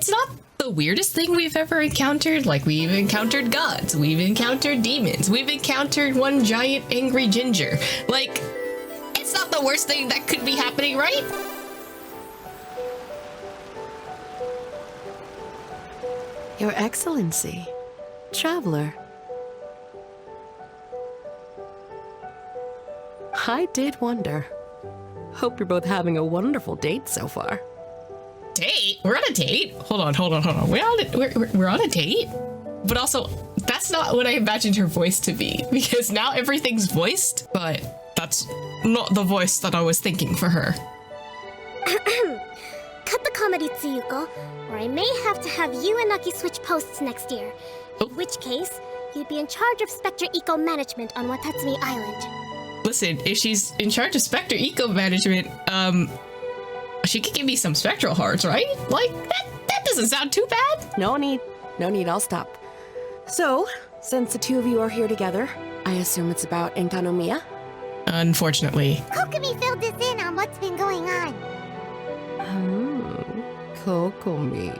it's not the weirdest thing we've ever encountered. Like, we've encountered gods, we've encountered demons, we've encountered one giant angry ginger. Like, it's not the worst thing that could be happening, right? Your Excellency, Traveler. I did wonder. Hope you're both having a wonderful date so far. Date? We're on a date? Hold on. We're on a date? But also, that's not what I imagined her voice to be, because now everything's voiced, but that's not the voice that I was thinking for her. Cut the comedy, Tsuyuko, or I may have to have you and Naki switch posts next year. In which case, you'd be in charge of Spectre Eco Management on Watatsumi Island. Listen, if she's in charge of Spectre Eco Management, she could give me some spectral hearts, right? Like, that doesn't sound too bad. No need, I'll stop. So, since the two of you are here together, I assume it's about Enkanomiya? Unfortunately. Kokomi filled this in on what's been going on. Kokomi.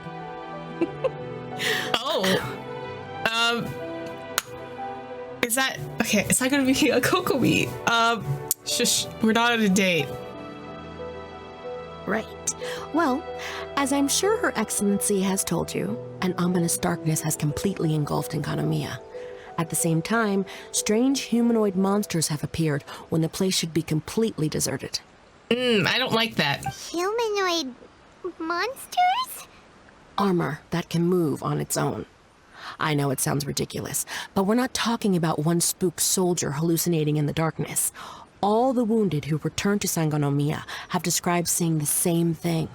Is that... Okay, it's not gonna be a Kokomi. Shush, we're not on a date. Right. Well, as I'm sure Her Excellency has told you, an ominous darkness has completely engulfed Enkanomiya. At the same time, strange humanoid monsters have appeared when the place should be completely deserted. I don't like that. Humanoid monsters? Armor that can move on its own. I know it sounds ridiculous, but we're not talking about one spooked soldier hallucinating in the darkness. All the wounded who returned to Sangonomiya have described seeing the same thing.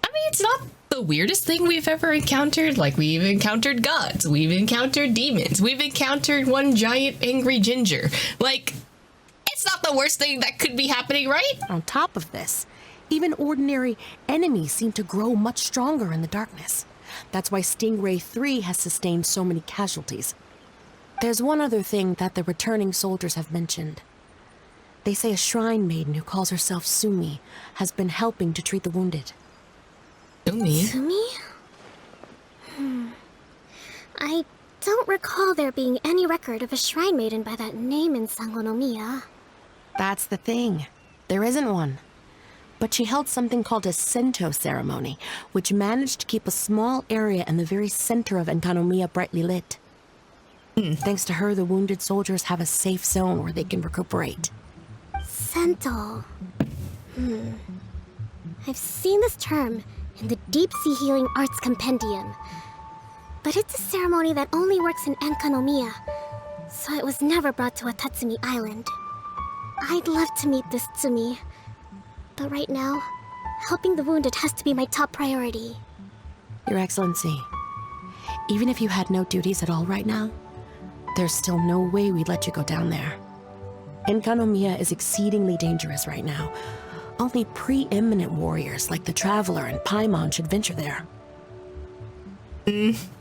I mean, it's not the weirdest thing we've ever encountered. Like, we've encountered gods, we've encountered demons, we've encountered one giant angry ginger. Like, it's not the worst thing that could be happening, right? On top of this, even ordinary enemies seem to grow much stronger in the darkness. That's why Stingray 3 has sustained so many casualties. There's one other thing that the returning soldiers have mentioned. They say a shrine maiden who calls herself Sumi has been helping to treat the wounded. Sumi? I don't recall there being any record of a shrine maiden by that name in Sangonomiya. That's the thing. There isn't one. But she held something called a Sento ceremony, which managed to keep a small area in the very center of Enkanomiya brightly lit. Thanks to her, the wounded soldiers have a safe zone where they can recuperate. Sento. I've seen this term in the Deep Sea Healing Arts Compendium. But it's a ceremony that only works in Enkanomiya, so it was never brought to Watatsumi Island. I'd love to meet this Tsumi. But right now, helping the wounded has to be my top priority. Your Excellency, even if you had no duties at all right now, there's still no way we'd let you go down there. Enkanomiya is exceedingly dangerous right now. Only preeminent warriors like the Traveler and Paimon should venture there.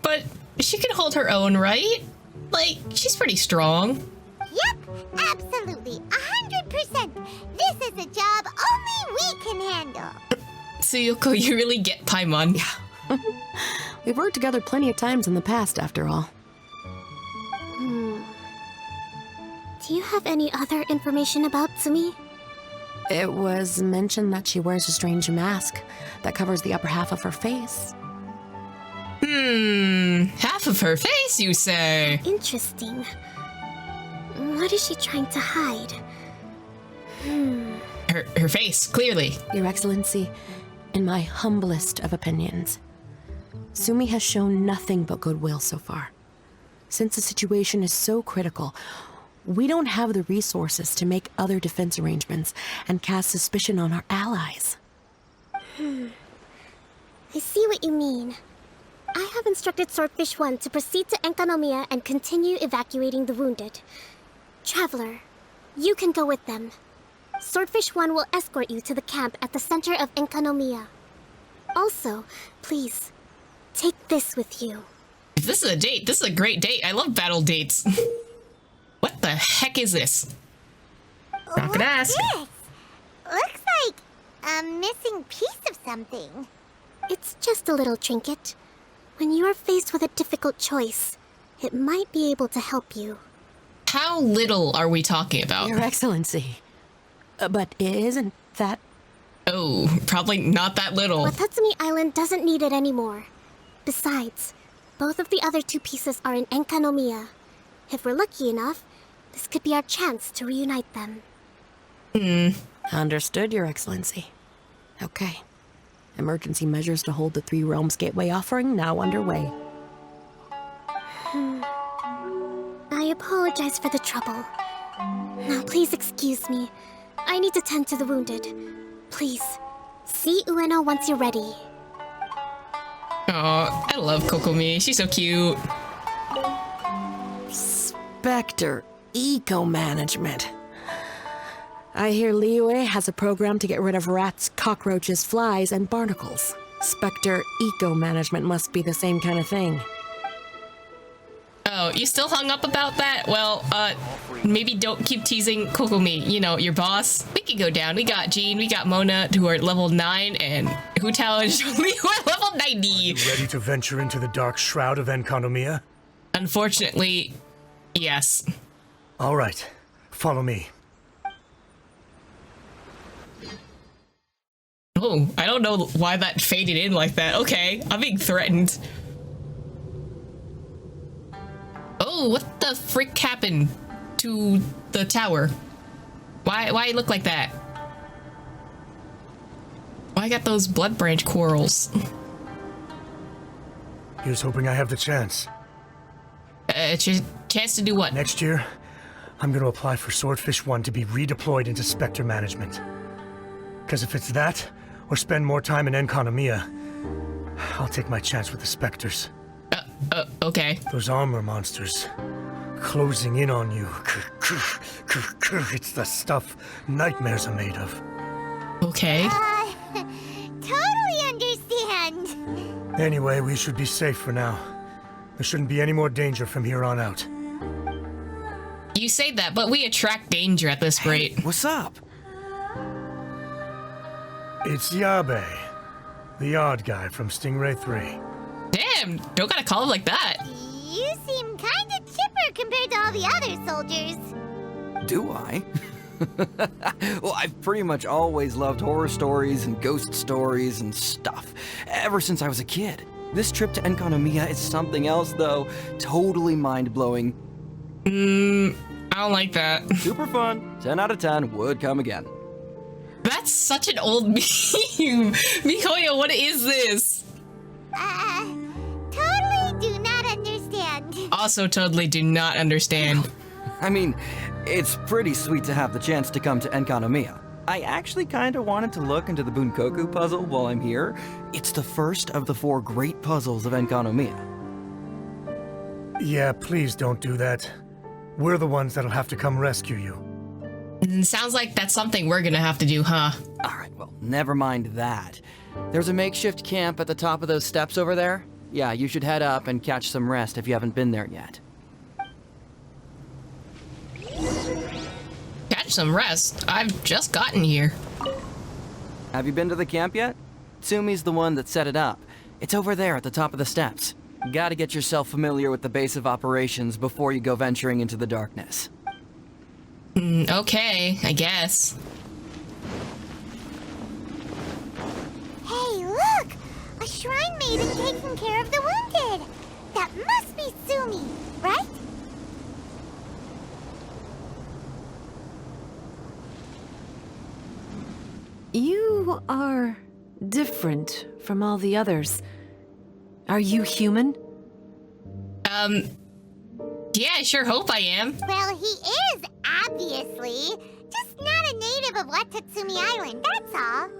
But she can hold her own, right? Like, she's pretty strong. Yep, absolutely, 100%. This is a job only we can handle. Tsuyuko, you really get Paimon. Yeah. We've worked together plenty of times in the past, after all. Do you have any other information about Tsumi? It was mentioned that she wears a strange mask that covers the upper half of her face. Half of her face, you say? Interesting. What is she trying to hide? Her face, clearly. Your Excellency, in my humblest of opinions, Sumi has shown nothing but goodwill so far. Since the situation is so critical, we don't have the resources to make other defense arrangements and cast suspicion on our allies. I see what you mean. I have instructed Swordfish 1 to proceed to Enkanomiya and continue evacuating the wounded. Traveler, you can go with them. Swordfish 1 will escort you to the camp at the center of Enkanomiya. Also, please, take this with you. If this is a date, this is a great date. I love battle dates. What the heck is this? Not gonna ask. This? Looks like a missing piece of something. It's just a little trinket. When you are faced with a difficult choice, it might be able to help you. How little are we talking about? Your Excellency. But isn't that... Oh, probably not that little. Watatsumi Island doesn't need it anymore. Besides, both of the other two pieces are in Enkanomiya. If we're lucky enough, this could be our chance to reunite them. Understood, Your Excellency. Okay. Emergency measures to hold the Three Realms Gateway offering now underway. I apologize for the trouble. Now please excuse me. I need to tend to the wounded. Please, see Ueno once you're ready. Aw, I love Kokomi. She's so cute. Spectre Eco-Management. I hear Liyue has a program to get rid of rats, cockroaches, flies, and barnacles. Spectre Eco-Management must be the same kind of thing. Oh, you still hung up about that? Well, maybe don't keep teasing Kokomi, you know, your boss. We can go down. We got Jean, we got Mona, who are level 9, and Hutao and Jolie, who are level 90. You ready to venture into the dark shroud of Enkanomiya? Unfortunately, yes. All right, follow me. Oh, I don't know why that faded in like that. Okay, I'm being threatened. Oh, what the frick happened to the tower? Why it look like that? Why I got those blood branch corals? Here's hoping I have the chance. It's your chance to do what? Next year, I'm going to apply for Swordfish 1 to be redeployed into Spectre Management. Because if it's that, or spend more time in Enkanomiya, I'll take my chance with the Spectres. Okay. Those armor monsters, closing in on you. It's the stuff nightmares are made of. Okay. Totally understand. Anyway, we should be safe for now. There shouldn't be any more danger from here on out. You say that, but we attract danger at this rate. What's up? It's Yabe, the odd guy from Stingray 3. Damn, don't gotta call him like that. You seem kinda chipper compared to all the other soldiers. Do I? Well, I've pretty much always loved horror stories and ghost stories and stuff, ever since I was a kid. This trip to Enkanomiya is something else, though. Totally mind-blowing. I don't like that. Super fun. 10 out of 10 would come again. That's such an old meme. Mikoyo, what is this? Totally do not understand. Also totally do not understand. I mean, it's pretty sweet to have the chance to come to Enkanomiya. I actually kinda wanted to look into the Bunkoku puzzle while I'm here. It's the first of the 4 great puzzles of Enkanomiya. Yeah, please don't do that. We're the ones that'll have to come rescue you. Sounds like that's something we're gonna have to do, huh? Alright, well, never mind that. There's a makeshift camp at the top of those steps over there. Yeah, you should head up and catch some rest if you haven't been there yet. Catch some rest. I've just gotten here. Have you been to the camp yet? Tsumi's the one that set it up. It's over there at the top of the steps. You gotta get yourself familiar with the base of operations before you go venturing into the darkness. Okay, I guess. Hey, look! A shrine maiden taking care of the wounded! That must be Sumi, right? You are different from all the others. Are you human? Yeah, I sure hope I am. Well, he is, obviously. Just not a native of Watatsumi Island, that's all.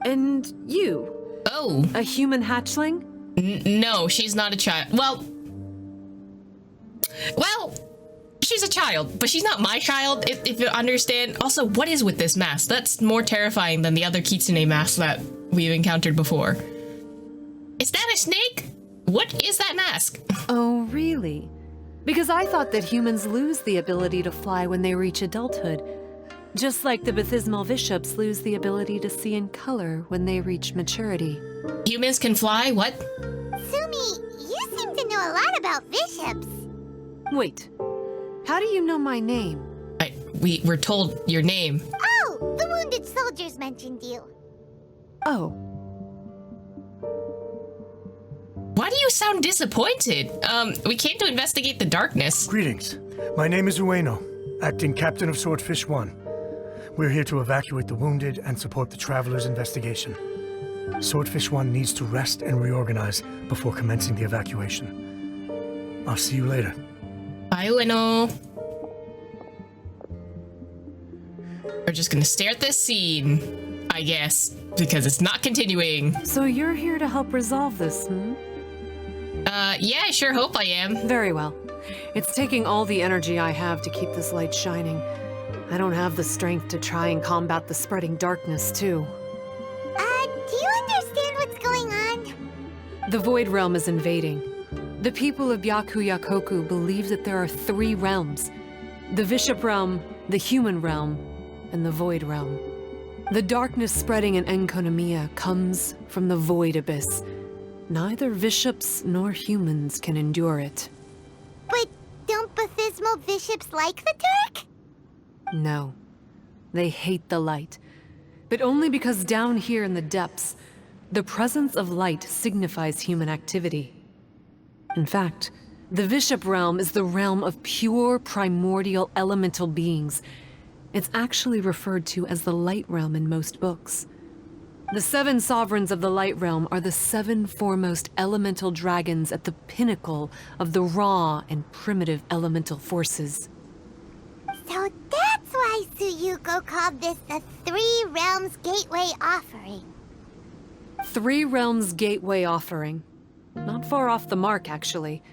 And you? Oh. A human hatchling? No, she's not a child. Well, she's a child, but she's not my child, if you understand. Also, what is with this mask? That's more terrifying than the other Kitsune masks that we've encountered before. Is that a snake? What is that mask? Oh, really? Because I thought that humans lose the ability to fly when they reach adulthood. Just like the baptismal bishops lose the ability to see in color when they reach maturity. Humans can fly? What? Sumi, you seem to know a lot about bishops. Wait, how do you know my name? We were told your name. Oh, the wounded soldiers mentioned you. Oh, Why do you sound disappointed? We came to investigate the darkness. Greetings. My name is Ueno, acting captain of Swordfish 1. We're here to evacuate the wounded and support the traveler's investigation. Swordfish 1 needs to rest and reorganize before commencing the evacuation. I'll see you later. Bye, Ueno. We're just gonna stare at this scene, I guess, because it's not continuing. so you're here to help resolve this, hmm? Yeah, I sure hope I am. Very well. It's taking all the energy I have to keep this light shining. I don't have the strength to try and combat the spreading darkness, too. Do you understand what's going on? The Void Realm is invading. The people of Byakuyakoku believe that there are 3 realms. The Bishop Realm, the Human Realm, and the Void Realm. The darkness spreading in Enkonomiya comes from the Void Abyss. Neither bishops nor humans can endure it. But don't baptismal bishops like the dark? No. They hate the light. But only because down here in the depths, the presence of light signifies human activity. In fact, the Bishop Realm is the realm of pure primordial elemental beings. It's actually referred to as the Light Realm in most books. The 7 sovereigns of the Light Realm are the 7 foremost elemental dragons at the pinnacle of the raw and primitive elemental forces. So that's why Tsuyuko called this the 3 Realms Gateway Offering. 3 Realms Gateway Offering. Not far off the mark, actually.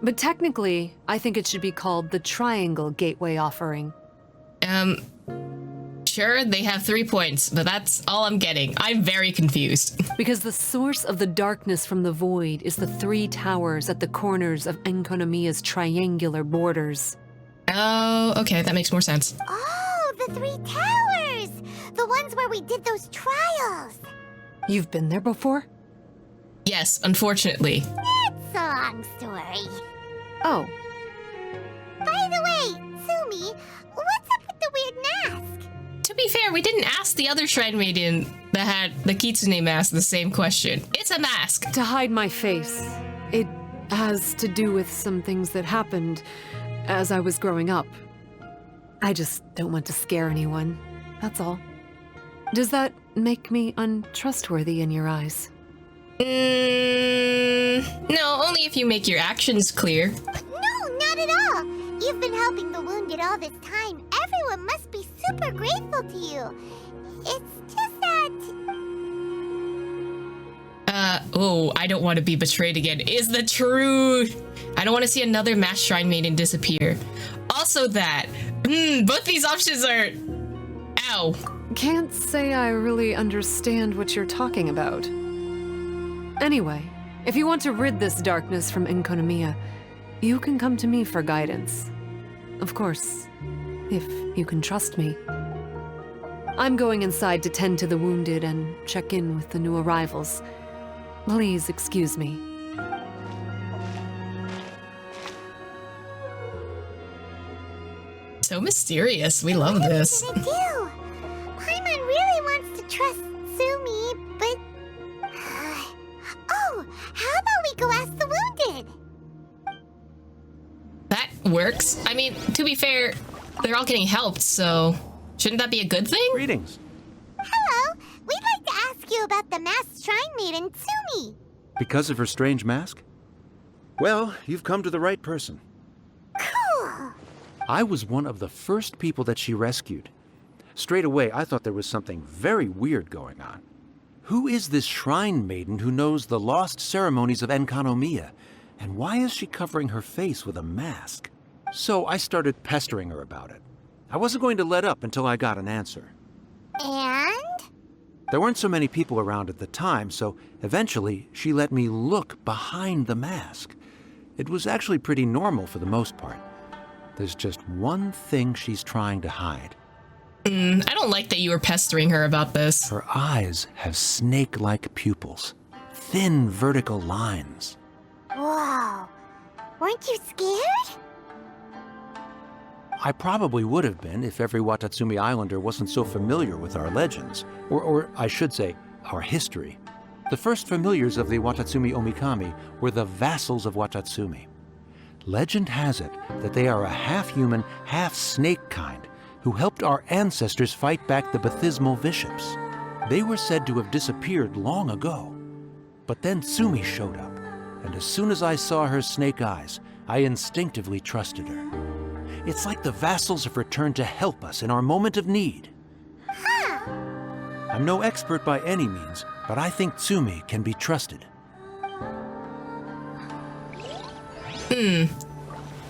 But technically, I think it should be called the Triangle Gateway Offering. Sure, they have 3 points, but that's all I'm getting. I'm very confused. Because the source of the darkness from the void is the 3 towers at the corners of Enkonomiya's triangular borders. Oh, okay, that makes more sense. Oh, the 3 towers! The ones where we did those trials! You've been there before? Yes, unfortunately. It's a long story. Oh, By the way, Sumi, what's up with the weird mask? To be fair, we didn't ask the other Shrine Maiden that had the Kitsune mask the same question. It's a mask. to hide my face. It has to do with some things that happened as I was growing up. I just don't want to scare anyone, that's all. Does that make me untrustworthy in your eyes? No, only if you make your actions clear. No, not at all. You've been helping the wounded all this time. Everyone must be super grateful to you. It's just that... I don't want to be betrayed again, is the truth. I don't want to see another mass Shrine Maiden disappear. Also that, both these options are... Ow. Can't say I really understand what you're talking about. Anyway, if you want to rid this darkness from Enkonomiya, you can come to me for guidance. Of course, if you can trust me. I'm going inside to tend to the wounded and check in with the new arrivals. Please excuse me. So mysterious. We love this. What are we gonna do? Paimon really wants to trust Sumi, but... Oh, how about we go ask the wounded? That works. I mean, to be fair, they're all getting helped, so shouldn't that be a good thing? Greetings. Hello, we'd like to ask you about the masked shrine maiden, Sumi. Because of her strange mask? Well, you've come to the right person. Cool. I was one of the first people that she rescued. Straight away, I thought there was something very weird going on. Who is this shrine maiden who knows the lost ceremonies of Enkanomiya? And why is she covering her face with a mask? So I started pestering her about it. I wasn't going to let up until I got an answer. And? There weren't so many people around at the time, so eventually she let me look behind the mask. It was actually pretty normal for the most part. There's just one thing she's trying to hide. I don't like that you were pestering her about this. Her eyes have snake-like pupils, thin vertical lines. Whoa. Weren't you scared? I probably would have been if every Watatsumi Islander wasn't so familiar with our legends, or I should say, our history. The first familiars of the Watatsumi Omikami were the vassals of Watatsumi. Legend has it that they are a half-human, half-snake kind who helped our ancestors fight back the Bathismal Bishops. They were said to have disappeared long ago. But then Tsumi showed up, and as soon as I saw her snake eyes, I instinctively trusted her. It's like the vassals have returned to help us in our moment of need. I'm no expert by any means, but I think Tsumi can be trusted.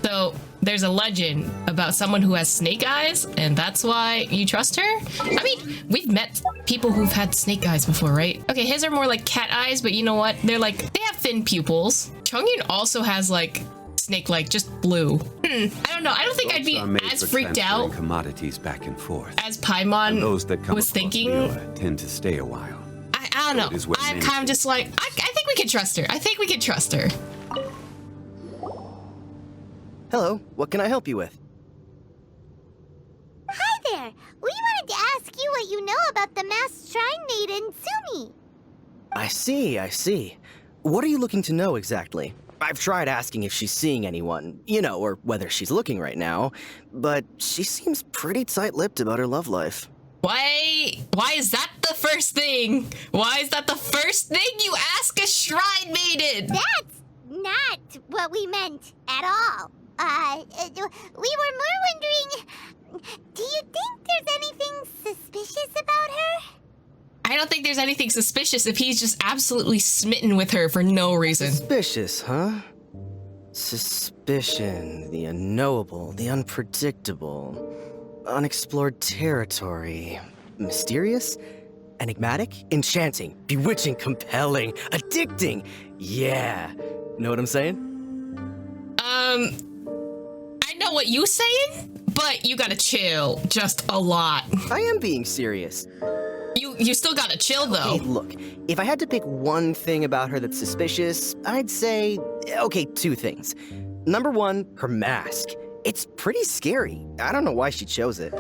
So there's a legend about someone who has snake eyes, and that's why you trust her? I mean, we've met people who've had snake eyes before, right? Okay, his are more like cat eyes, but you know what? They have thin pupils. Chongyun also has like snake-like, just blue. I don't know. I don't think I'd be as freaked out commodities back and forth. as Paimon Those that come was across thinking. Leela tend to stay a while. I don't know. it is where I'm many kind of just like, I think we can trust her. I think we can trust her. Hello, what can I help you with? Hi there. We wanted to ask you what you know about the masked shrine maiden, Tsumi. I see. What are you looking to know exactly? I've tried asking if she's seeing anyone, or whether she's looking right now, but she seems pretty tight-lipped about her love life. Why is that the first thing? Why is that the first thing you ask a shrine maiden? That's not what we meant at all. We were more wondering, do you think there's anything suspicious about her? I don't think there's anything suspicious if he's just absolutely smitten with her for no reason. Suspicious, huh? Suspicion, the unknowable, the unpredictable, unexplored territory, mysterious, enigmatic, enchanting, bewitching, compelling, addicting. Yeah. Know what I'm saying? I know what you saying, but you gotta chill just a lot. I am being serious. You still gotta chill though. Hey, look, if I had to pick one thing about her that's suspicious, I'd say, okay, two things. Number one, her mask. It's pretty scary. I don't know why she chose it.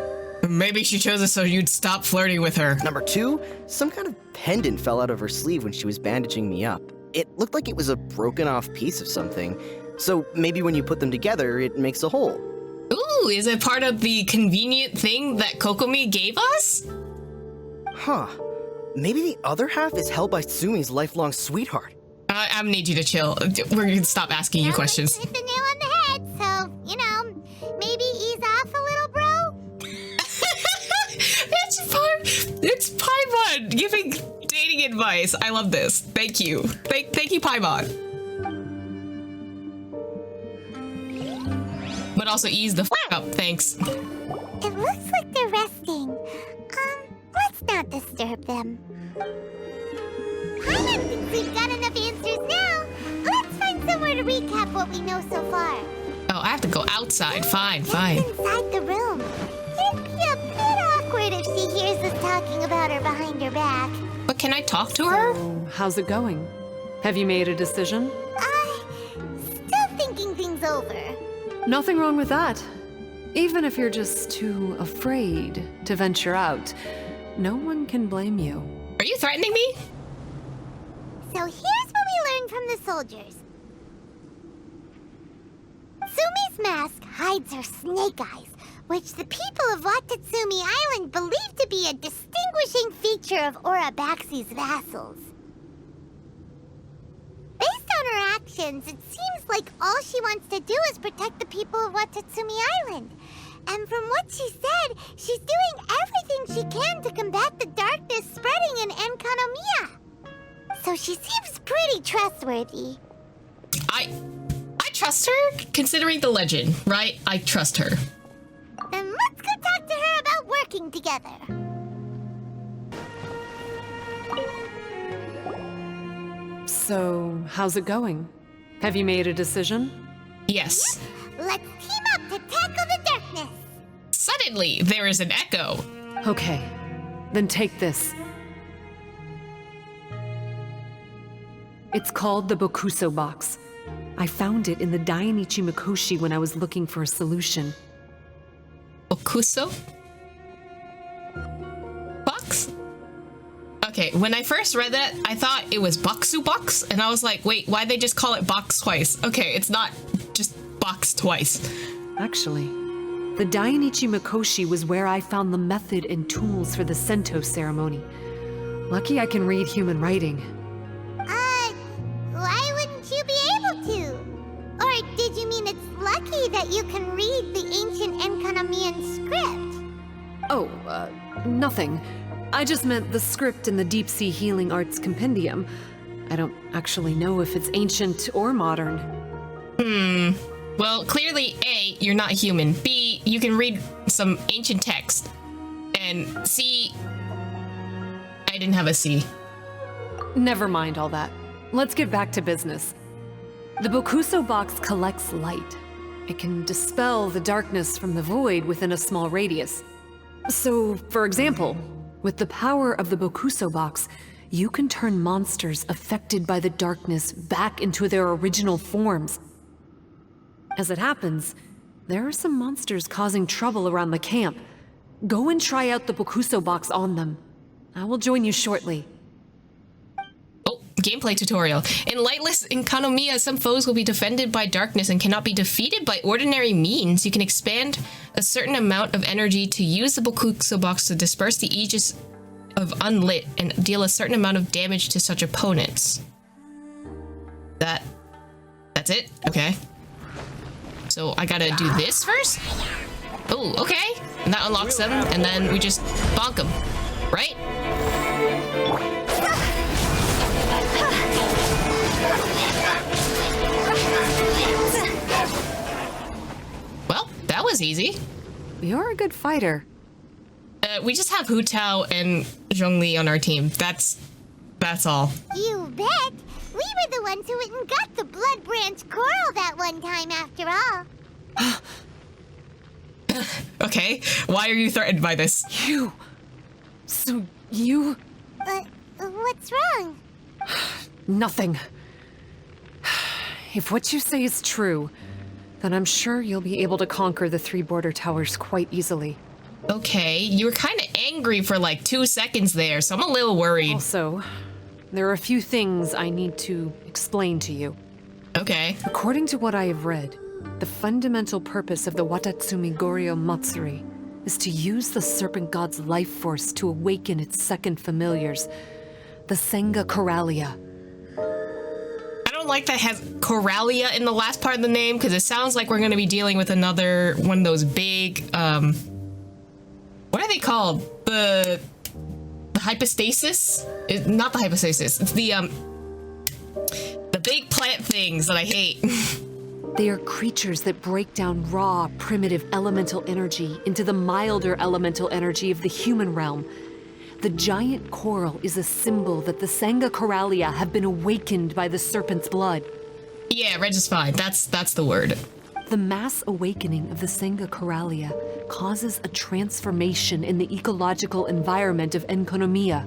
Maybe she chose it so you'd stop flirting with her. Number two, some kind of pendant fell out of her sleeve when she was bandaging me up. It looked like it was a broken off piece of something. So maybe when you put them together, it makes a whole. Ooh, is it part of the convenient thing that Kokomi gave us? Huh. Maybe the other half is held by Tsumi's lifelong sweetheart. I need you to chill. We're gonna stop asking you questions. Hit the nail on the head, so, maybe ease off a little, bro? It's Paimon giving dating advice. I love this. Thank you. Thank you, Paimon. But also ease the up, thanks. It looks like they're resting. Let's not disturb them. I don't think we've got enough answers now. Let's find somewhere to recap what we know so far. Oh, I have to go outside. Fine. Inside the room. It'd be a bit awkward if she hears us talking about her behind her back. But can I talk to her? So, how's it going? Have you made a decision? Still thinking things over. Nothing wrong with that. Even if you're just too afraid to venture out, no one can blame you. Are you threatening me? So here's what we learned from the soldiers. Tsumi's mask hides her snake eyes, which the people of Watatsumi Island believe to be a distinguishing feature of Urabaxi's vassals. Based on her actions, it seems like all she wants to do is protect the people of Watatsumi Island. And from what she said, she's doing everything she can to combat the darkness spreading in Enkanomiya. So she seems pretty trustworthy. I trust her, considering the legend, right? I trust her. Then let's go talk to her about working together. So, how's it going? Have you made a decision? Yes. Let's team up to tackle the darkness. Suddenly, there is an echo. Okay, then take this. It's called the Bokuso box. I found it in the Dainichi Mikoshi when I was looking for a solution. Okuso? Box? Okay, when I first read that, I thought it was Boxu box, and I was like, wait, why'd they just call it box twice? Okay, it's not just box twice. Actually, the Dainichi Mikoshi was where I found the method and tools for the Sento ceremony. Lucky I can read human writing. Why wouldn't you be able to? Or did you mean it's lucky that you can read the ancient Enkanamian script? Oh, nothing. I just meant the script in the Deep Sea Healing Arts Compendium. I don't actually know if it's ancient or modern. Well, clearly, A, you're not human. B, you can read some ancient text. And C, I didn't have a C. Never mind all that. Let's get back to business. The Bokuso box collects light. It can dispel the darkness from the void within a small radius. So, for example, with the power of the Bokuso box, you can turn monsters affected by the darkness back into their original forms. As it happens, there are some monsters causing trouble around the camp. Go and try out the Bokuso box on them. I will join you shortly. Oh, gameplay tutorial. In lightless Enkanomiya, some foes will be defended by darkness and cannot be defeated by ordinary means. You can expand a certain amount of energy to use the Bokuso box to disperse the aegis of unlit and deal a certain amount of damage to such opponents. That's it? Okay. So I gotta do this first? Oh, okay. And that unlocks them, and then we just bonk them, right? Well, that was easy. You're a good fighter. We just have Hu Tao and Zhongli on our team. That's all. You bet! We were the ones who went and got the Blood Branch Coral that one time, after all. Okay, why are you threatened by this? So you... What's wrong? Nothing. If what you say is true, then I'm sure you'll be able to conquer the 3 border towers quite easily. Okay, you were kind of angry for like 2 seconds there, so I'm a little worried. Also, there are a few things I need to explain to you. Okay. According to what I have read, the fundamental purpose of the Watatsumi Goryo Matsuri is to use the Serpent God's life force to awaken its second familiars, the Senga Coralia. I don't like that it has Coralia in the last part of the name, because it sounds like we're going to be dealing with another one of those big, what are they called? The hypostasis? Not the hypostasis. It's the big plant things that I hate. They are creatures that break down raw, primitive elemental energy into the milder elemental energy of the human realm. The giant coral is a symbol that the Senga Coralia have been awakened by the serpent's blood. Yeah, Reg is fine. That's the word. The mass awakening of the Senga Coralia causes a transformation in the ecological environment of Enkanomiya.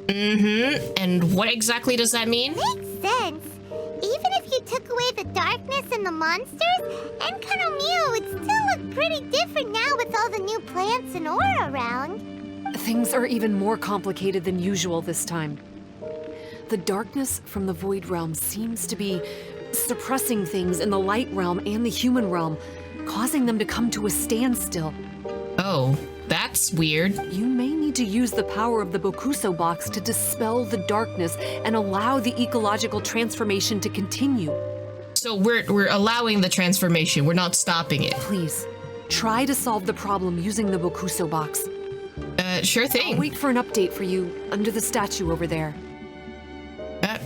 And what exactly does that mean? Makes sense. Even if you took away the darkness and the monsters, Enkanomiya would still look pretty different now with all the new plants and ore around. Things are even more complicated than usual this time. The darkness from the Void Realm seems to be suppressing things in the Light Realm and the human realm, causing them to come to a standstill. Oh, that's weird. You may need to use the power of the Bokuso box to dispel the darkness and allow the ecological transformation to continue. So we're allowing the transformation. We're not stopping it. Please, try to solve the problem using the Bokuso box. Sure thing. I'll wait for an update for you under the statue over there.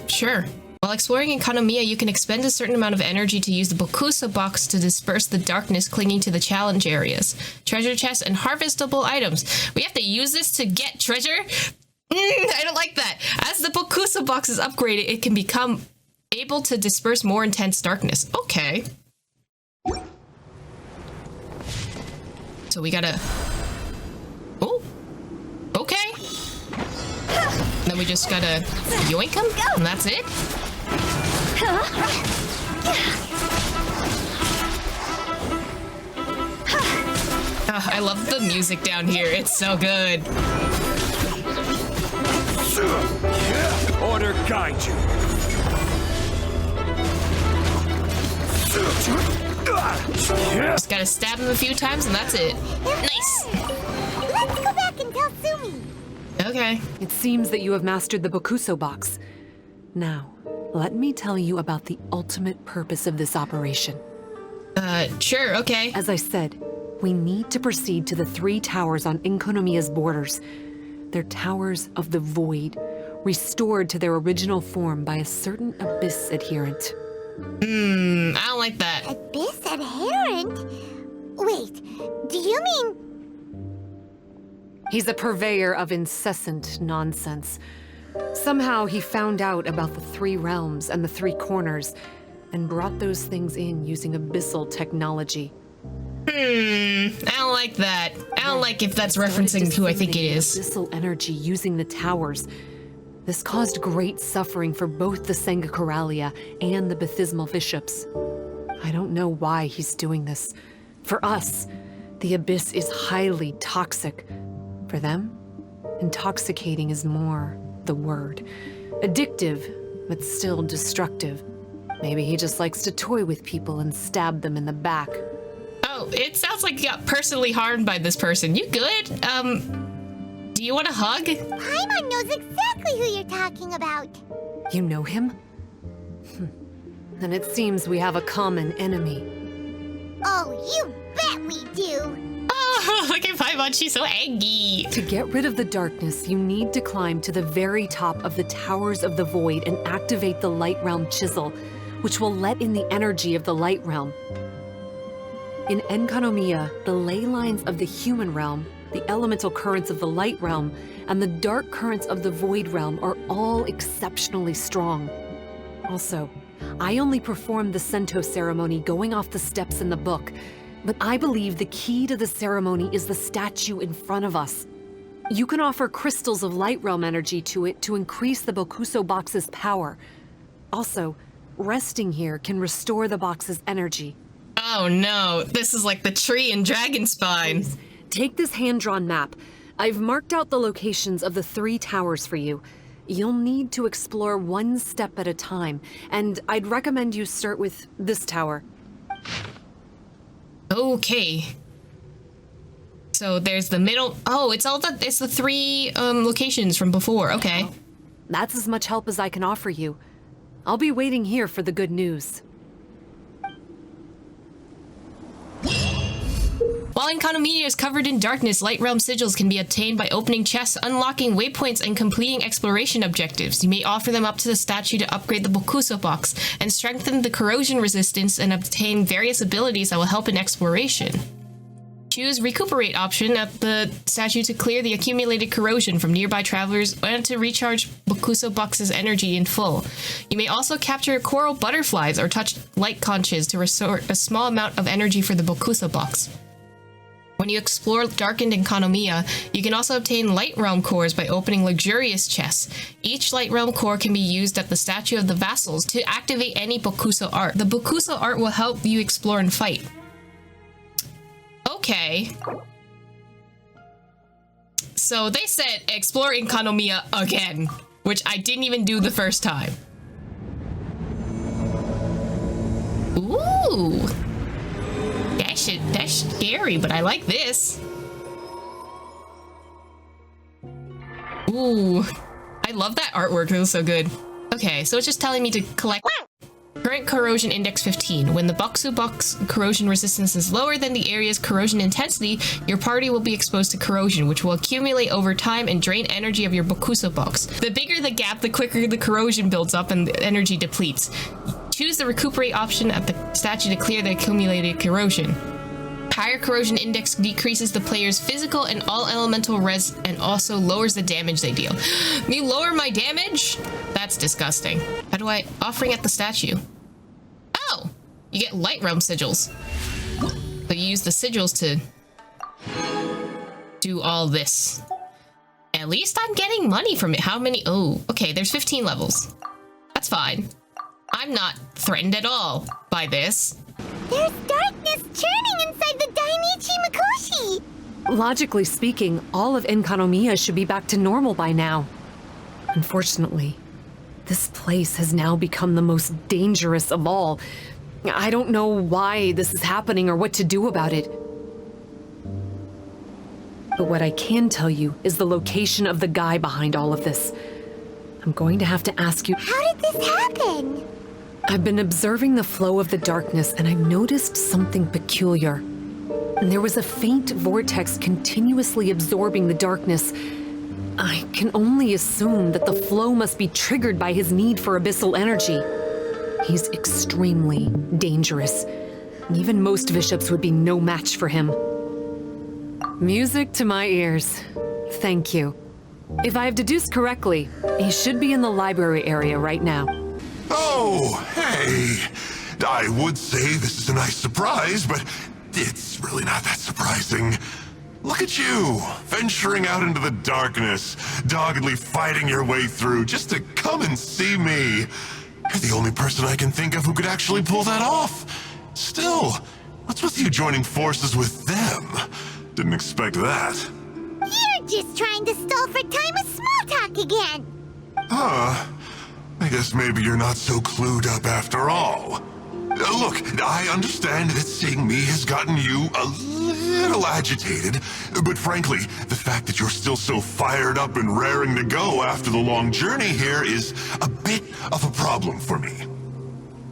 Sure. While exploring Enkanomiya, you can expend a certain amount of energy to use the Bokuso box to disperse the darkness clinging to the challenge areas, treasure chests, and harvestable items. We have to use this to get treasure? I don't like that. As the Bokuso box is upgraded, it can become able to disperse more intense darkness. Okay. So we gotta... Oh, Then we just gotta yoink him, and that's it? Oh, I love the music down here. It's so good. Order guide you. Just gotta stab him a few times and that's it. Nice. Let's go back and tell Sumi. Okay. It seems that you have mastered the Bokuso box. Now, let me tell you about the ultimate purpose of this operation. Sure, okay. As I said, we need to proceed to the 3 towers on Enkonomiya's borders. They're towers of the void, restored to their original form by a certain Abyss adherent. I don't like that. Abyss adherent? Wait, do you mean... He's a purveyor of incessant nonsense. Somehow he found out about the 3 realms and the 3 corners, and brought those things in using abyssal technology. I don't like that. I don't like if that's referencing who I think it is. Abyssal energy using the towers. This caused great suffering for both the Sangakaralia and the Bathismal bishops. I don't know why he's doing this. For us, the Abyss is highly toxic. For them, intoxicating is more the word. Addictive, but still destructive. Maybe he just likes to toy with people and stab them in the back. Oh, it sounds like you got personally harmed by this person. You good? Do you want a hug? Paimon knows exactly who you're talking about. You know him? Then it seems we have a common enemy. Oh, you bet we do. Oh, look at Paimon, she's so angry. To get rid of the darkness, you need to climb to the very top of the Towers of the Void and activate the Light Realm Chisel, which will let in the energy of the Light Realm. In Enkanomiya, the ley lines of the human realm, the elemental currents of the Light Realm, and the dark currents of the Void Realm are all exceptionally strong. Also, I only performed the Sento ceremony going off the steps in the book, but I believe the key to the ceremony is the statue in front of us. You can offer crystals of Light Realm energy to it to increase the Bokuso box's power. Also, resting here can restore the box's energy. Oh no, this is like the tree in Dragon Spine. Please, take this hand-drawn map. I've marked out the locations of the 3 towers for you. You'll need to explore one step at a time, and I'd recommend you start with this tower. Okay. So there's the middle. Oh, it's the 3 locations from before. Okay. That's as much help as I can offer you. I'll be waiting here for the good news. While Enkanomiya is covered in darkness, Light Realm sigils can be obtained by opening chests, unlocking waypoints, and completing exploration objectives. You may offer them up to the statue to upgrade the Bokuso box and strengthen the corrosion resistance and obtain various abilities that will help in exploration. Choose Recuperate option at the statue to clear the accumulated corrosion from nearby travelers and to recharge Bokuso box's energy in full. You may also capture coral butterflies or touch light conches to restore a small amount of energy for the Bokuso box. When you explore darkened Enkanomiya, you can also obtain Light Realm cores by opening luxurious chests. Each Light Realm core can be used at the statue of the vassals to activate any Bokuso art. The Bokuso art will help you explore and fight. Okay. So they said explore Enkanomiya again, which I didn't even do the first time. Ooh. That's scary, but I like this. Ooh. I love that artwork. It was so good. Okay, so it's just telling me to collect current corrosion index 15. When the Bokuso box corrosion resistance is lower than the area's corrosion intensity, your party will be exposed to corrosion, which will accumulate over time and drain energy of your Bokuso box. The bigger the gap, the quicker the corrosion builds up and the energy depletes. Choose the Recuperate option at the statue to clear the accumulated corrosion. Higher corrosion index decreases the player's physical and all elemental res and also lowers the damage they deal. You lower my damage? That's disgusting. How do I... Offering at the statue. Oh! You get Light Realm sigils. So you use the sigils to do all this. At least I'm getting money from it. How many? Oh, okay, there's 15 levels. That's fine. I'm not threatened at all by this. There's darkness churning inside the Dainichi Mikoshi! Logically speaking, all of Enkanomiya should be back to normal by now. Unfortunately, this place has now become the most dangerous of all. I don't know why this is happening or what to do about it. But what I can tell you is the location of the guy behind all of this. I'm going to have to ask you— How did this happen? I've been observing the flow of the darkness, and I've noticed something peculiar. And there was a faint vortex continuously absorbing the darkness. I can only assume that the flow must be triggered by his need for abyssal energy. He's extremely dangerous. Even most bishops would be no match for him. Music to my ears. Thank you. If I have deduced correctly, he should be in the library area right now. Oh, hey. I would say this is a nice surprise, but it's really not that surprising. Look at you, venturing out into the darkness, doggedly fighting your way through just to come and see me. You're the only person I can think of who could actually pull that off. Still, what's with you joining forces with them? Didn't expect that. You're just trying to stall for time with small talk again! Huh. I guess maybe you're not so clued up after all. Look, I understand that seeing me has gotten you a little agitated, but frankly, the fact that you're still so fired up and raring to go after the long journey here is a bit of a problem for me.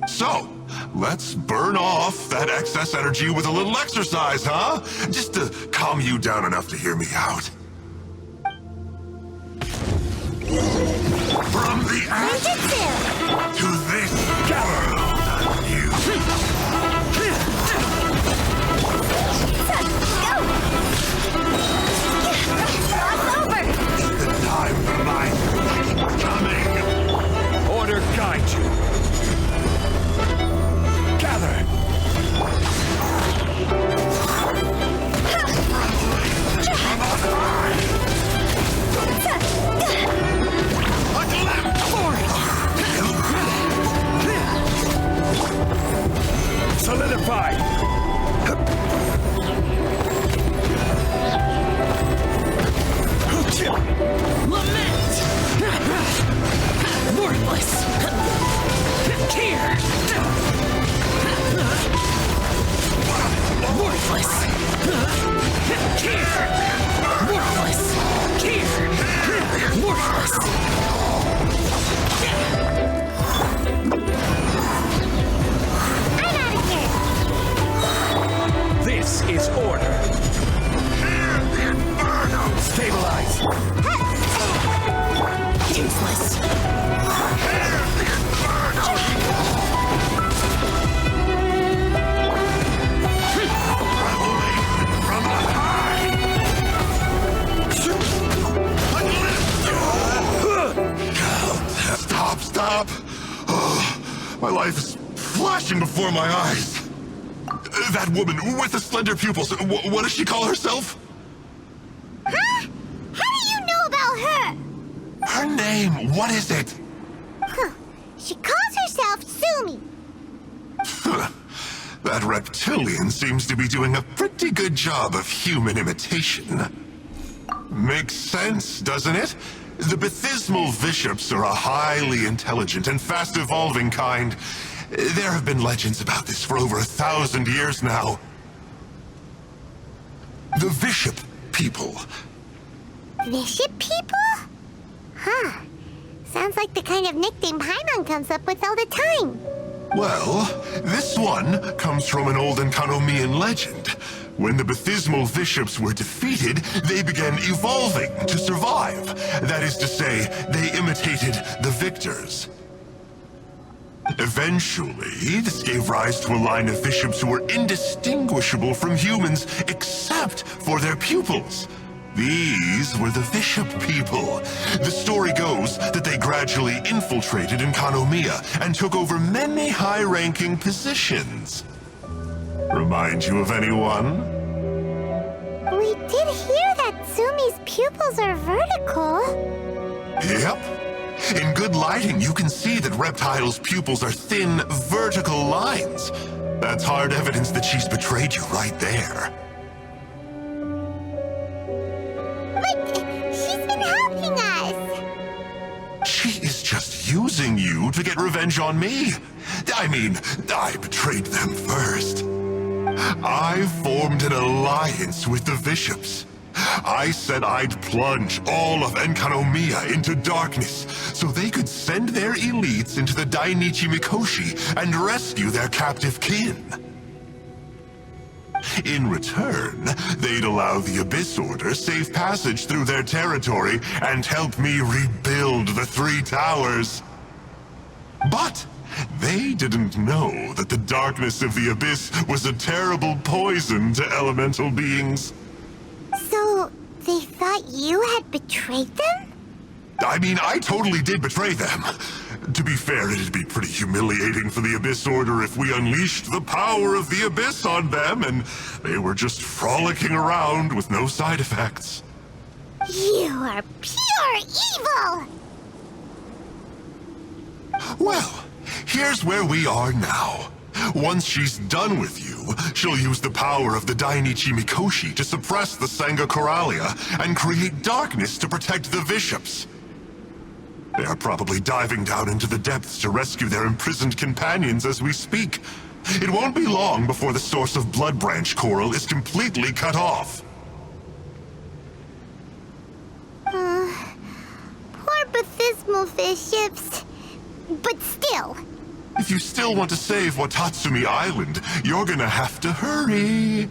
So, let's burn off that excess energy with a little exercise, huh? Just to calm you down enough to hear me out. From the ash to this world, you. Cross over! The time for my coming. Order guide you. Gather. From on high. Solidify. Lament! Worthless! Here! Worthless! Here! Worthless! Here! Worthless! I'm out of here! This is order. Stabilize. Useless! Stop! Oh, my life is flashing before my eyes. That woman with the slender pupils, what does she call herself? Huh? How do you know about her? Her name, what is it? Huh. She calls herself Sumi. That reptilian seems to be doing a pretty good job of human imitation. Makes sense, doesn't it? The Baptismal Bishops are a highly intelligent and fast-evolving kind. There have been legends about this for over 1,000 years now. The Bishop people. Bishop people? Huh. Sounds like the kind of nickname Paimon comes up with all the time. Well, this one comes from an old Enkanomian legend. When the Baptismal Bishops were defeated, they began evolving to survive. That is to say, they imitated the victors. Eventually, this gave rise to a line of bishops who were indistinguishable from humans except for their pupils. These were the Bishop people. The story goes that they gradually infiltrated Enkanomiya and took over many high-ranking positions. Remind you of anyone? We did hear that Sumi's pupils are vertical. Yep. In good lighting, you can see that Reptile's pupils are thin, vertical lines. That's hard evidence that she's betrayed you right there. But she's been helping us. She is just using you to get revenge on me. I mean, I betrayed them first. I formed an alliance with the bishops. I said I'd plunge all of Enkanomiya into darkness so they could send their elites into the Dainichi Mikoshi and rescue their captive kin. In return, they'd allow the Abyss Order safe passage through their territory and help me rebuild the Three Towers. But they didn't know that the darkness of the Abyss was a terrible poison to elemental beings. So, they thought you had betrayed them? I mean, I totally did betray them. To be fair, it'd be pretty humiliating for the Abyss Order if we unleashed the power of the Abyss on them and they were just frolicking around with no side effects. You are pure evil! Well, here's where we are now. Once she's done with you, she'll use the power of the Dainichi Mikoshi to suppress the Sangha Coralia and create darkness to protect the bishops. They are probably diving down into the depths to rescue their imprisoned companions as we speak. It won't be long before the source of Blood Branch Coral is completely cut off. Poor Bathismal bishops. But still. If you still want to save Watatsumi Island, you're gonna have to hurry.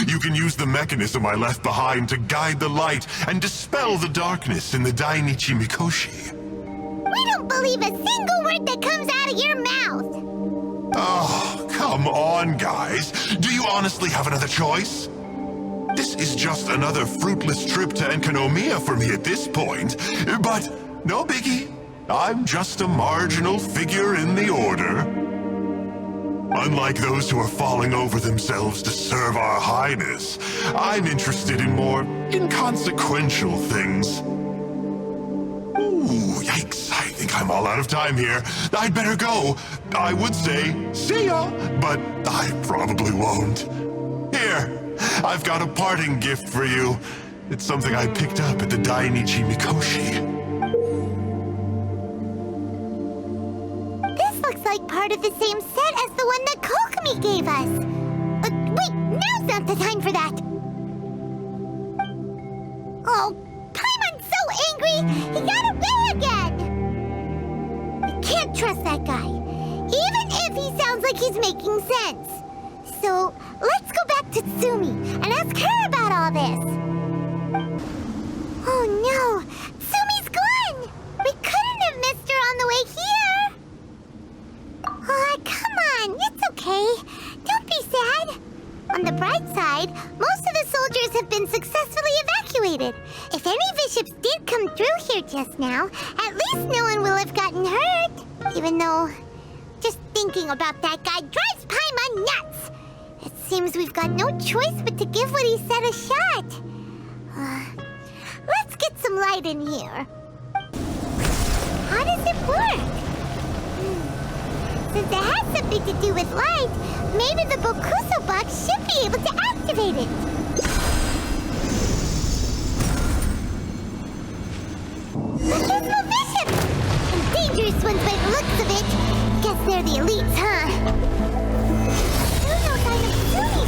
You can use the mechanism I left behind to guide the light and dispel the darkness in the Dainichi Mikoshi. We don't believe a single word that comes out of your mouth! Oh, come on, guys. Do you honestly have another choice? This is just another fruitless trip to Enkanomiya for me at this point, but no biggie. I'm just a marginal figure in the Order. Unlike those who are falling over themselves to serve our Highness, I'm interested in more inconsequential things. Ooh, yikes. I think I'm all out of time here. I'd better go. I would say, see ya, but I probably won't. Here, I've got a parting gift for you. It's something I picked up at the Dainichi Mikoshi. Like part of the same set as the one that Kokomi gave us. Wait, now's not the time for that. Oh, Paimon's so angry, he got away again. We can't trust that guy, even if he sounds like he's making sense. So, let's go back to Tsumi and ask her about all this. Oh no, Tsumi's gone! We couldn't have missed her on the way here. Come on, it's okay. Don't be sad. On the bright side, most of the soldiers have been successfully evacuated. If any bishops did come through here just now, at least no one will have gotten hurt. Even though, just thinking about that guy drives Paimon nuts. It seems we've got no choice but to give what he said a shot. Let's get some light in here. How does it work? Since it has something to do with light, maybe the Bokuso box should be able to activate it. Bathismal bishops! And dangerous ones by the looks of it. Guess they're the elites, huh? Still no sign of Tsumi,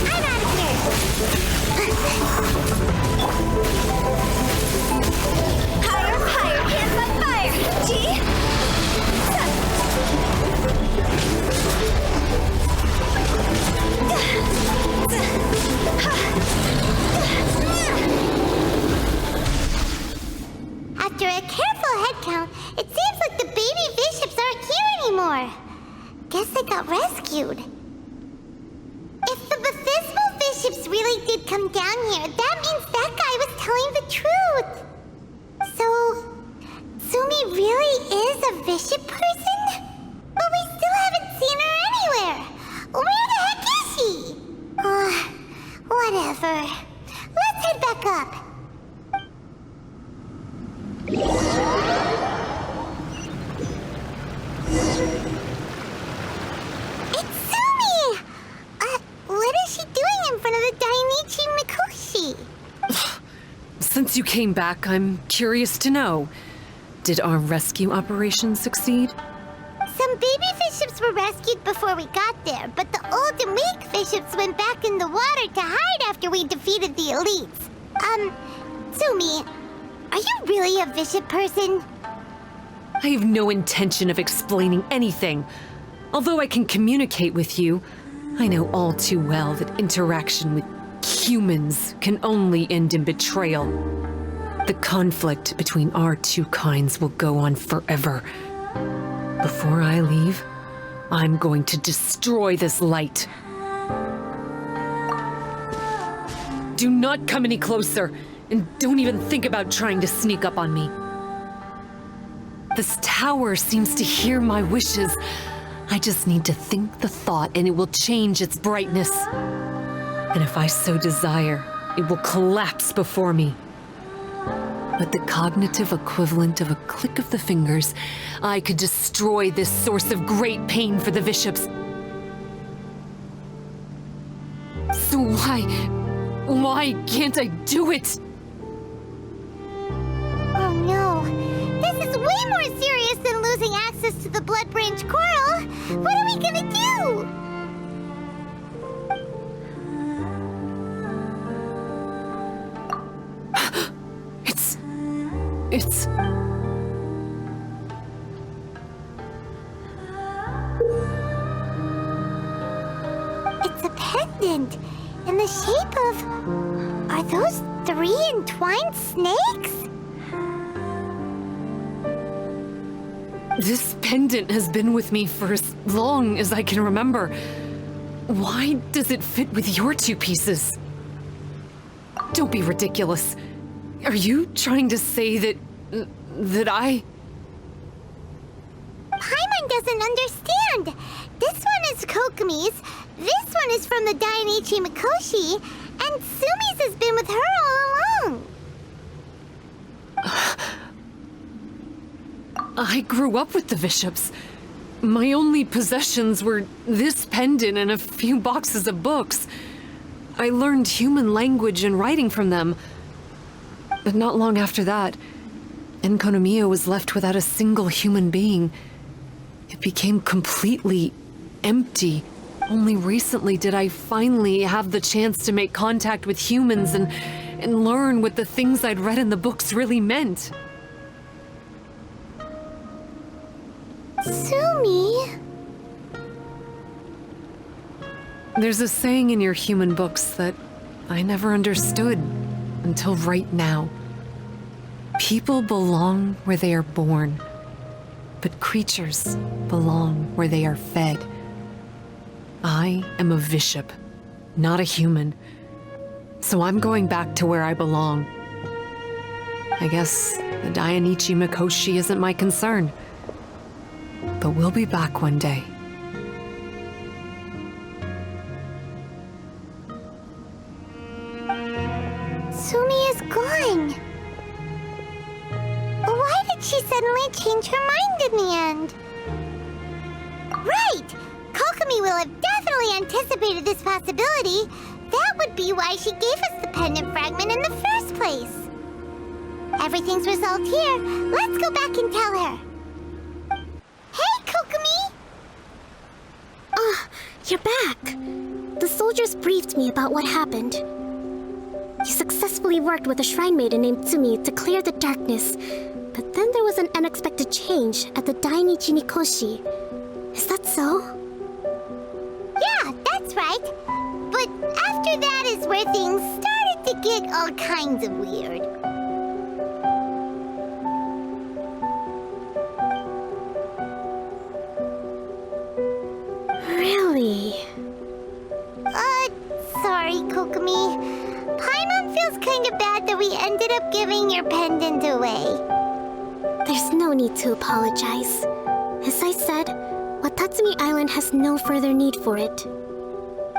I'm out of here! Higher, hands on fire! Gee! After a careful head count, it seems like the baby bishops aren't here anymore. Guess they got rescued. If the Bathismal bishops really did come down here, that means that guy was telling the truth. So, Tsumi really is a bishop person? But we still haven't seen her anywhere. Where the heck is she? Whatever. Let's head back up. It's Tsumi! What is she doing in front of the Dainichi Mikoshi? Since you came back, I'm curious to know. Did our rescue operation succeed? Some baby fiships were rescued before we got there, but the old and weak fiships went back in the water to hide after we defeated the elites. Tsumi, are you really a bishop person? I have no intention of explaining anything. Although I can communicate with you, I know all too well that interaction with humans can only end in betrayal. The conflict between our two kinds will go on forever. Before I leave, I'm going to destroy this light. Do not come any closer, and don't even think about trying to sneak up on me. This tower seems to hear my wishes. I just need to think the thought and it will change its brightness. And if I so desire, it will collapse before me. With the cognitive equivalent of a click of the fingers, I could destroy this source of great pain for the bishops. So why can't I do it? Oh no. This is way more serious than losing access to the Blood Branch Coral. What are we gonna do? It's... It's a pendant in the shape of... Are those 3 entwined snakes? This pendant has been with me for as long as I can remember. Why does it fit with your 2 pieces? Don't be ridiculous. Are you trying to say that I... Paimon doesn't understand. This one is Kokomi's, this one is from the Dainichi Mikoshi, and Tsumi's has been with her all along. I grew up with the bishops. My only possessions were this pendant and a few boxes of books. I learned human language and writing from them. But not long after that, Enkonomiya was left without a single human being. It became completely empty. Only recently did I finally have the chance to make contact with humans and learn what the things I'd read in the books really meant. Tsumi? There's a saying in your human books that I never understood until right now. People belong where they are born, but creatures belong where they are fed. I am a bishop, not a human, so I'm going back to where I belong. I guess the Dainichi Mikoshi isn't my concern, but we'll be back one day. Tsumi is gone. Why did she suddenly change her mind in the end? Right! Kokomi will have definitely anticipated this possibility. That would be why she gave us the pendant fragment in the first place. Everything's resolved here. Let's go back and tell her. Hey, Kokomi! You're back. The soldiers briefed me about what happened. You successfully worked with a shrine maiden named Tsumi to clear the darkness, but then there was an unexpected change at the Dainichi Mikoshi. Is that so? Yeah, that's right. But after that is where things started to get all kinds of weird. Really? Sorry, Kokomi. Paimon feels kind of bad that we ended up giving your pendant away. The There's no need to apologize. As I said, Watatsumi Island has no further need for it.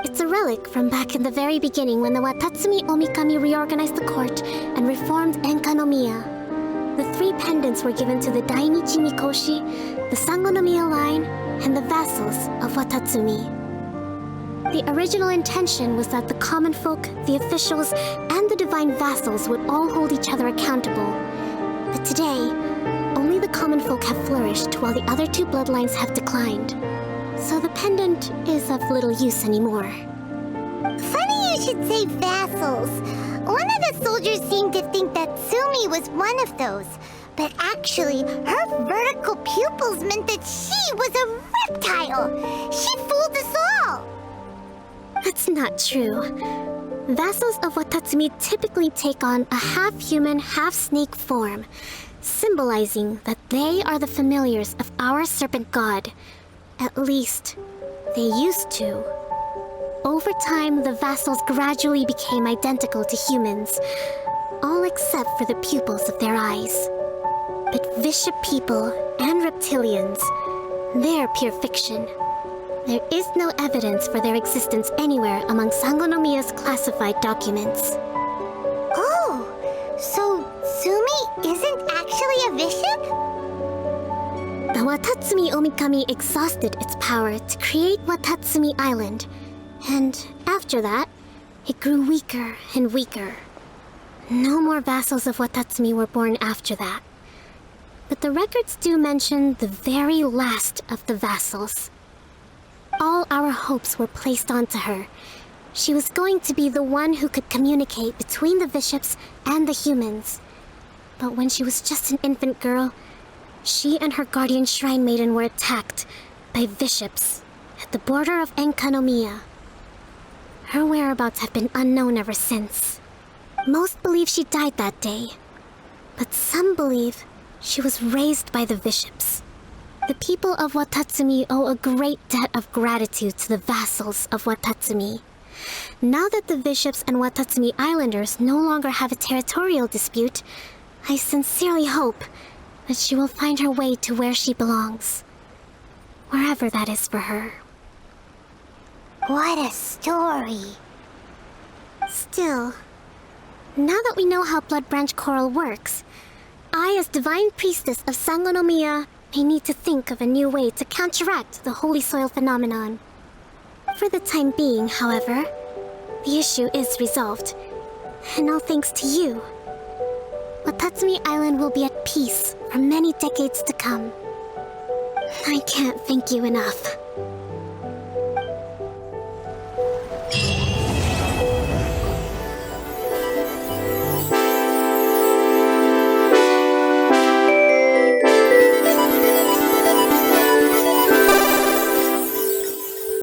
It's a relic from back in the very beginning when the Watatsumi Omikami reorganized the court and reformed Enkanomiya. The 3 pendants were given to the Dainichi Mikoshi, the Sangonomiya line, and the vassals of Watatsumi. The original intention was that the common folk, the officials, and the divine vassals would all hold each other accountable. But today, only the common folk have flourished while the other 2 bloodlines have declined. So the pendant is of little use anymore. Funny you should say vassals. One of the soldiers seemed to think that Tsumi was one of those. But actually, her vertical pupils meant that she was a reptile. She fooled us all. That's not true. Vassals of Watatsumi typically take on a half-human, half-snake form, symbolizing that they are the familiars of our serpent god. At least, they used to. Over time, the vassals gradually became identical to humans, all except for the pupils of their eyes. But Bishop people and reptilians, they're pure fiction. There is no evidence for their existence anywhere among Sangonomiya's classified documents. Oh, so Tsumi isn't actually a bishop? The Watatsumi Omikami exhausted its power to create Watatsumi Island, and after that, it grew weaker and weaker. No more vassals of Watatsumi were born after that. But the records do mention the very last of the vassals. All our hopes were placed onto her. She was going to be the one who could communicate between the bishops and the humans. But when she was just an infant girl, she and her guardian shrine maiden were attacked by bishops at the border of Enkanomiya. Her whereabouts have been unknown ever since. Most believe she died that day, but some believe she was raised by the bishops. The people of Watatsumi owe a great debt of gratitude to the vassals of Watatsumi. Now that the bishops and Watatsumi Islanders no longer have a territorial dispute, I sincerely hope that she will find her way to where she belongs. Wherever that is for her. What a story. Still, now that we know how Blood Branch Coral works, I, as Divine Priestess of Sangonomiya, may need to think of a new way to counteract the Holy Soil phenomenon. For the time being, however, the issue is resolved, and all thanks to you. Watatsumi Island will be at peace for many decades to come. I can't thank you enough.